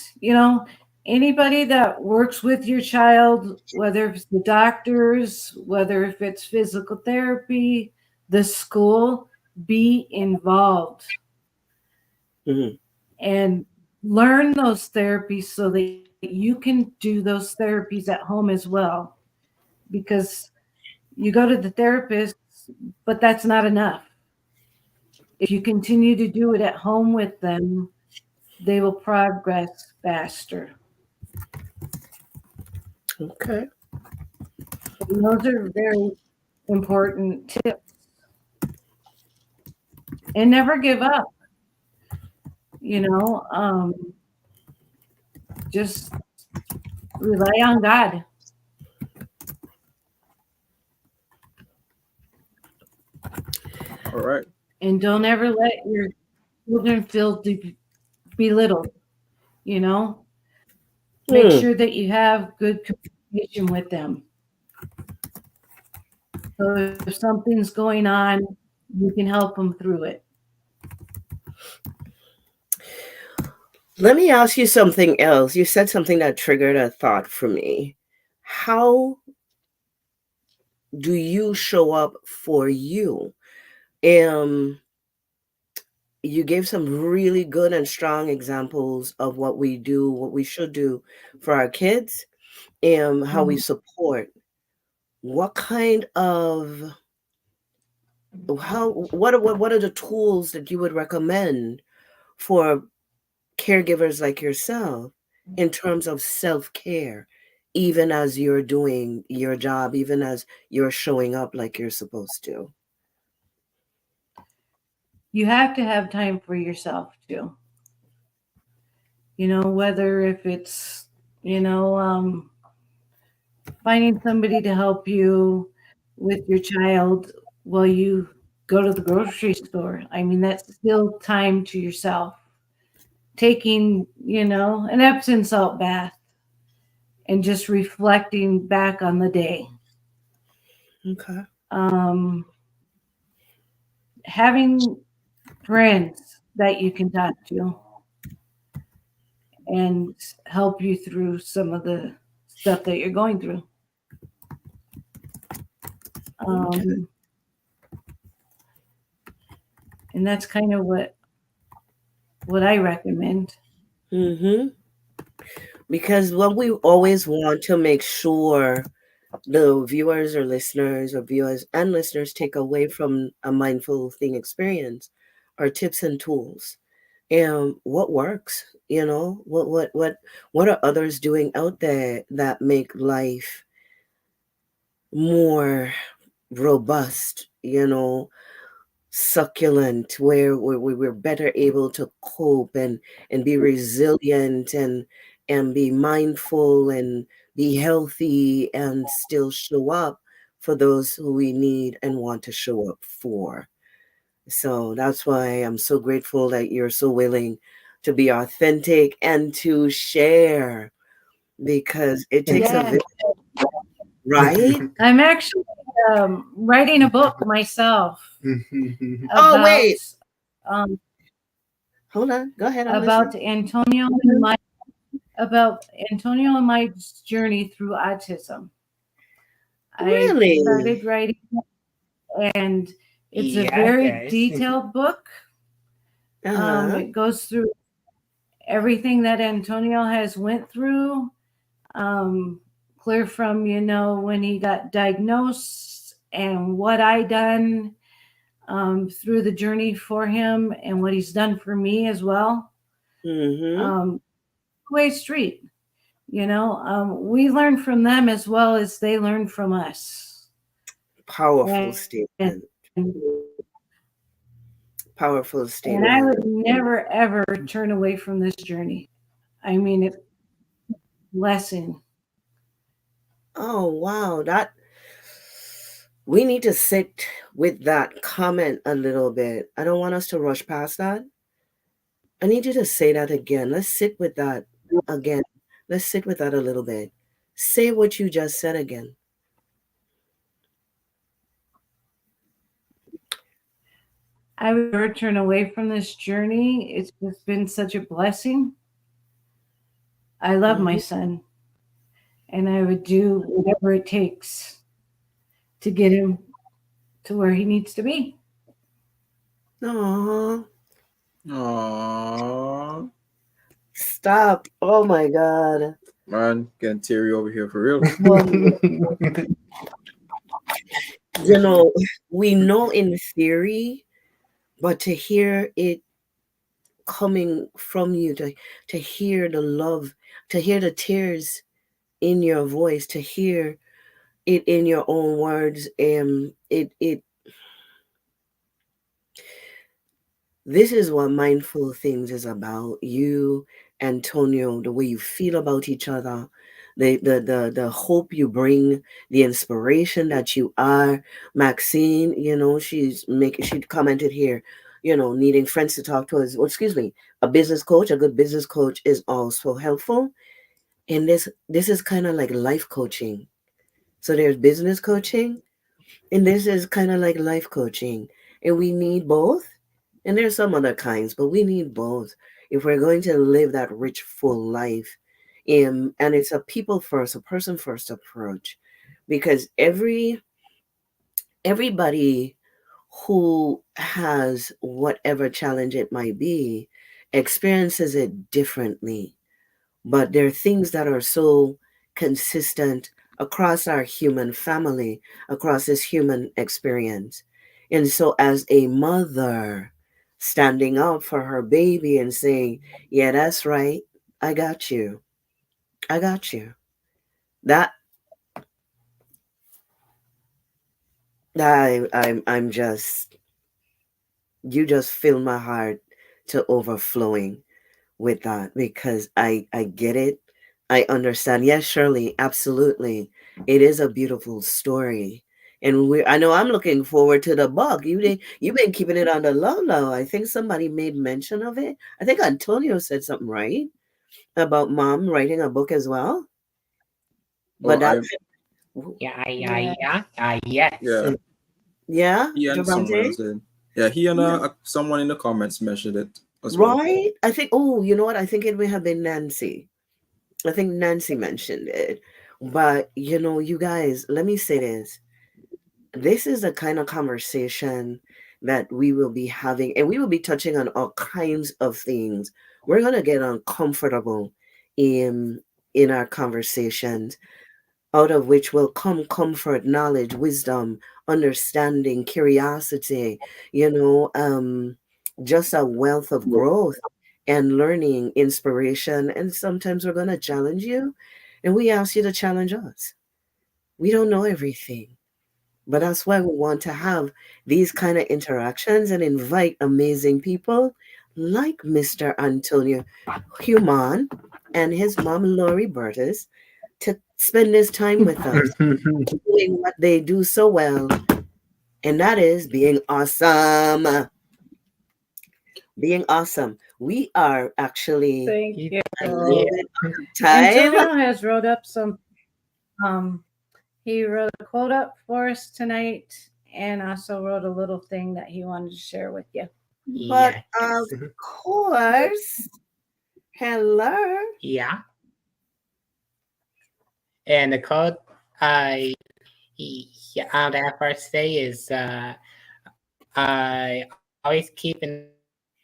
anybody that works with your child, whether it's the doctors, whether if it's physical therapy, the school, be involved Mm-hmm. and learn those therapies so that you can do those therapies at home as well. Because you go to the therapist, but that's not enough. If you continue to do it at home with them, they will progress faster. Okay. And those are very important tips. And never give up, you know, um, just rely on God All right. and don't ever let your children feel belittled, you know. Make Mm. sure that you have good communication with them. So if something's going on, you can help them through it. Let me ask you something else. You said something that triggered a thought for me. How do you show up for you? Um, you gave some really good and strong examples of what we do, what we should do for our kids, and how we Mhm. support. What kind of what are the tools that you would recommend for caregivers like yourself in terms of self-care, even as you're doing your job, even as you're showing up like you're supposed to? You have to have time for yourself too. You know, whether if it's, you know, finding somebody to help you with your child while you go to the grocery store. I mean, that's still time to yourself. Taking, you know, an Epsom salt bath and just reflecting back on the day. Okay. Um, Having friends that you can talk to and help you through some of the stuff that you're going through. Okay. Um, and that's kind of what I recommend. Mm-hmm. Because what we always want to make sure the viewers or listeners or viewers and listeners take away from a mindful thing experience are tips and tools. And what works, what are others doing out there that make life more robust, succulent, where we're better able to cope and be resilient and be mindful and be healthy and still show up for those who we need and want to show up for. So that's why I'm so grateful that you're so willing to be authentic and to share, because it takes a Yeah, village, right? I'm actually writing a book myself Oh, about wait, hold on. Go ahead. I'm about listening. Antonio and my about Antonio and my journey through autism. I Really? started writing, and it's a Yeah, very guys. detailed book. Uh-huh. It goes through everything that Antonio has went through, um, clear from, you know, when he got diagnosed and what I done through the journey for him and what he's done for me as well. Mm-hmm. Way street, you know, we learn from them as well as they learn from us. Powerful And statement. Powerful and I statement. would never ever turn away from this journey. I mean, it's a lesson. Oh, wow. That we need to sit with that comment a little bit. I don't want us to rush past that. I need you to say that again. Let's sit with that again. Let's sit with that a little bit. Say what you just said again. I would never turn away from this journey. It's just been such a blessing. I love my Mm-hmm. son, and I would do whatever it takes to get him to where he needs to be. Aww. Aww. Stop. Oh my God. Man, getting teary over here for real. Well, we know in theory, but to hear it coming from you, to hear the love, to hear the tears in your voice, to hear it in your own words, it this is what mindful things is about. You, Antonio, the way you feel about each other, the hope you bring, the inspiration that you are. Maxine, she commented here, needing friends to talk to us. Well, excuse me, a business coach, a good business coach is also helpful. And this is kind of like life coaching. So there's business coaching, and this is kind of like life coaching. And we need both. And there's some other kinds, but we need both if we're going to live that rich, full life. And it's a people first, a person first approach, because everybody who has whatever challenge it might be experiences it differently. But there are things that are so consistent across our human family, across this human experience. And so, as a mother, standing up for her baby and saying, "Yeah, that's right. I got you. I got you." That I'm just, you just fill my heart to overflowing with that, because I get it. I understand. Yes, Shirley, absolutely. It is a beautiful story. And I know I'm looking forward to the book. You've been keeping it on the low low. I think somebody made mention of it. I think Antonio said something, right? About mom writing a book as well. Oh, But that, Yeah. Yes. yeah, yeah, he and someone Javante? else did. Yeah, he and Yeah. someone in the comments mentioned it as well. Right? I think, oh, you know what? I think it may have been Nancy. I think Nancy mentioned it. But, you guys, let me say this. This is the kind of conversation that we will be having, and we will be touching on all kinds of things. We're going to get uncomfortable in our conversations, out of which will come comfort, knowledge, wisdom, understanding, curiosity, you know, um, just a wealth of growth and learning, inspiration. And sometimes we're going to challenge you, and we ask you to challenge us. We don't know everything, but that's why we want to have these kind of interactions and invite amazing people like Mr. Antonio Humann and his mom, Lori Burtis, to spend this time with us, doing what they do so well, and that is being awesome. Being awesome. We are actually Thank you. a little bit time. Antonio has wrote up some. He wrote a quote up for us tonight, and also wrote a little thing that he wanted to share with you. But of Yes. course, hello. Yeah. And the code I that first say is I always keep an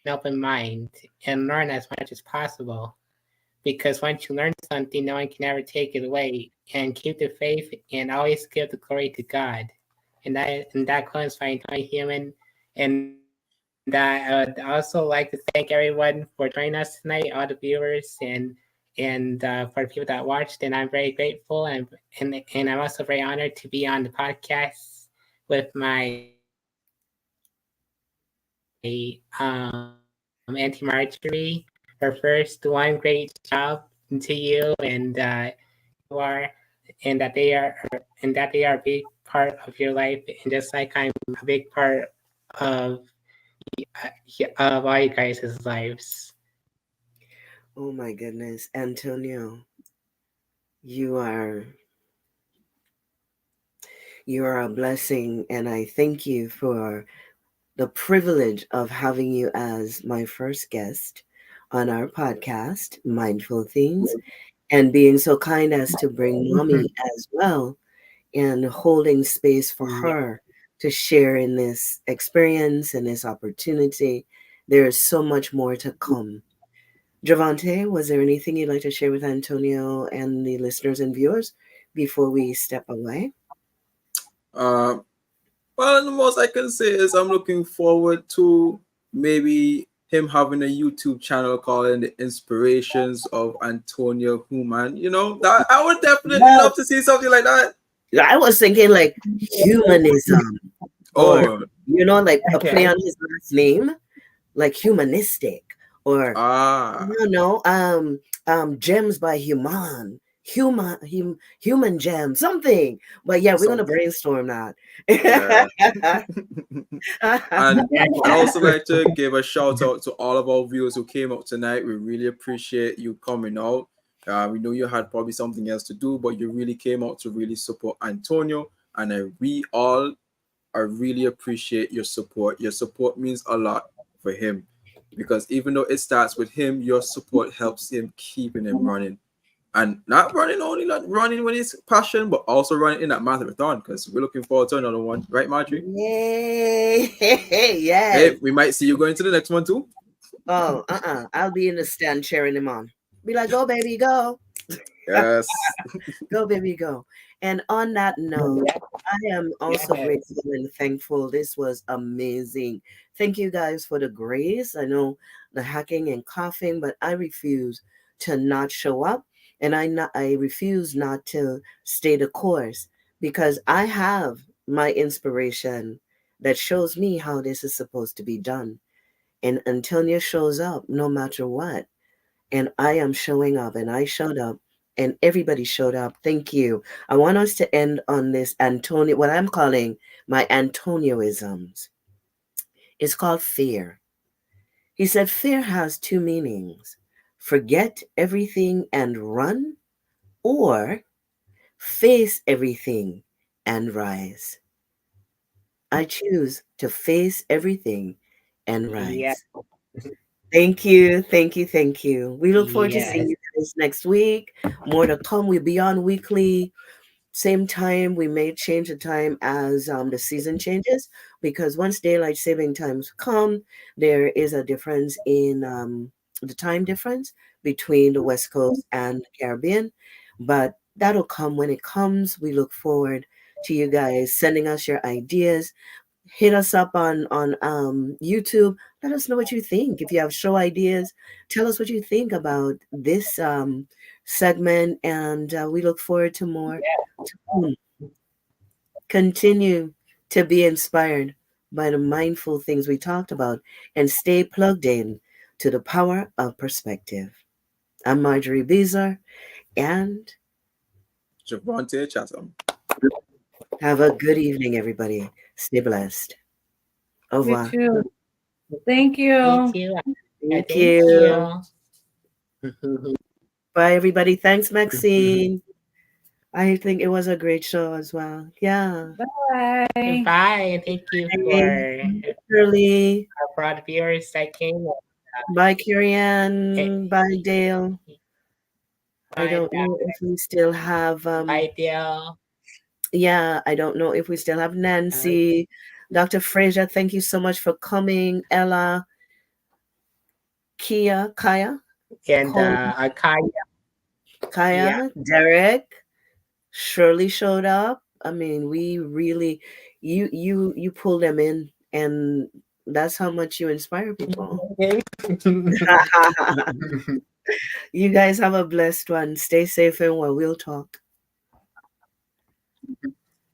open mind and learn as much as possible. Because once you learn something, no one can ever take it away. And keep the faith and always give the glory to God. And that comes by entire human. And I would also like to thank everyone for joining us tonight, all the viewers and for the people that watched. And I'm very grateful, and I'm also very honored to be on the podcast with my Auntie Marjorie. Her first one, great job to you, and you are, and that they are a big part of your life, and just like I'm a big part of all you guys' lives. Oh my goodness, Antonio, you are you are a blessing, and I thank you for the privilege of having you as my first guest on our podcast, Mindful Things, and being so kind as to bring mommy as well, and holding space for Yeah. her to share in this experience and this opportunity. There is so much more to come. Javante, was there anything you'd like to share with Antonio and the listeners and viewers before we step away? Uh, well, the most I can say is I'm looking forward to maybe him having a YouTube channel called The Inspirations of Antonio Humann. You know, that I would definitely Well, love to see something like that. I was thinking like humanism, or Oh, like a play Okay. on his last name, like humanistic, or ah, gems by human gem, something. But yeah, we're gonna something. brainstorm that. Yeah. And I'd also Yes. like to give a shout out to all of our viewers who came out tonight. We really appreciate you coming out. We know you had probably something else to do, but you really came out to really support Antonio. And we all I really appreciate your support. Your support means a lot for him because even though it starts with him, your support helps him keeping him running. And not running only, not running when it's passion, but also running in that marathon because we're looking forward to another one. Right, Marjorie? Yay! Hey, Yes. we might see you going to the next one too. Oh, I'll be in the stand cheering him on. Be like, go, baby, go. Yes. Go, baby, go. And on that note, Yeah, I am also yes. grateful and thankful. This was amazing. Thank you guys for the grace. I know the hacking and coughing, but I refuse to not show up, and I refuse not to stay the course because I have my inspiration that shows me how this is supposed to be done. And Antonia shows up no matter what, and I am showing up, and I showed up, and everybody showed up. Thank you. I want us to end on this Antonio, what I'm calling my Antonioisms. It's called fear. He said, fear has two meanings: forget everything and run, or face everything and rise. I choose to face everything and Yeah, rise. Thank you, thank you, thank you. We look forward to seeing yes. you guys next week. More to come. We'll be on weekly, same time. We may change the time as the season changes, because once daylight saving times come, there is a difference in the time difference between the West Coast and the Caribbean. But that'll come when it comes. We look forward to you guys sending us your ideas. Hit us up on YouTube. Let us know what you think. If you have show ideas, tell us what you think about this segment, and we look forward to more. To continue to be inspired by the mindful things we talked about, and stay plugged in to the power of perspective. I'm Marjorie Beezer, and Javante Chatham. have a good evening, everybody. Stay blessed. Au You revoir. too. Thank Me you. too. Thank Thank you. you. Bye, everybody. Thanks, Maxine. I think it was a great show as well. Yeah. Bye. Bye, and thank you for Bye, Shirley. our broad viewers that came. Bye, Eh, Kirian. Bye, Dale. I And don't know if we still have bye, Dale. yeah, I don't know if we still have Uh, Nancy. Dr. Fraser, thank you so much for coming. Ella, Kaya, and Cole, Akaya. Yeah. Kaya, Derek, Shirley showed up. I mean, we really, you pull them in, and that's how much you inspire people. You guys have a blessed one. Stay safe and well. We'll talk.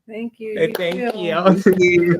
Thank you. You Thank too. Thank you. you.